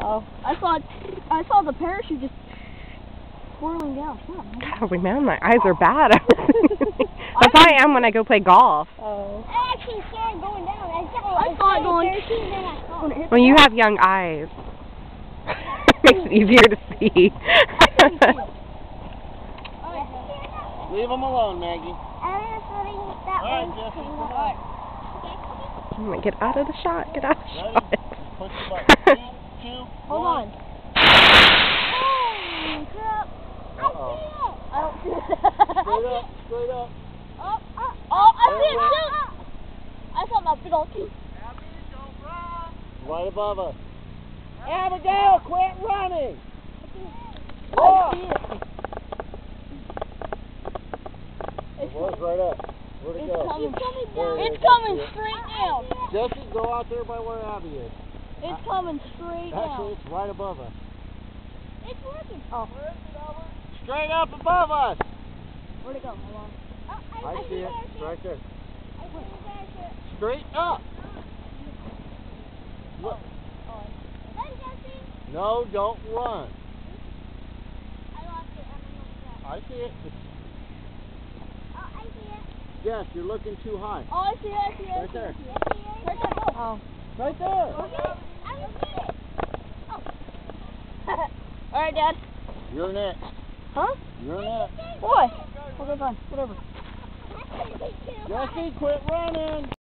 Uh-oh. I saw the parachute just swirling down. Holy man, my eyes are bad. That's how I am when I go play golf. Oh. I actually started going down. I saw it going. Well, you have young eyes. Makes it easier to see. Leave them alone, Maggie. Alright, Jesse, come on. I'm gonna get out of the shot. Get out of the shot. Push the button. 3, 2, Hold 1. on. Holy crap. Uh-oh. I don't see it. Straight up, straight up. Oh, I see it too. I saw that big old key. Right above us. Abigail, quit running! I see it. It was right up. Where'd it go? It's coming straight down. Jesse, go out there by where Abby is. It's coming straight Actually, down. it's right above us. It's working. Oh. Straight up above us! Where'd it go? Hold on. I see it. It's right there. I see the parachute. Straight up! Look. Run, Jesse. No, don't run. I lost it. I see it. Oh, I see it. Yes, you're looking too high. Oh, I see it. I see it. Right there. Right there. Oh. Right there. I don't see it. All right, Dad. You're next. Huh? You're next. Boy. Okay, fine. Whatever. Jesse, quit running.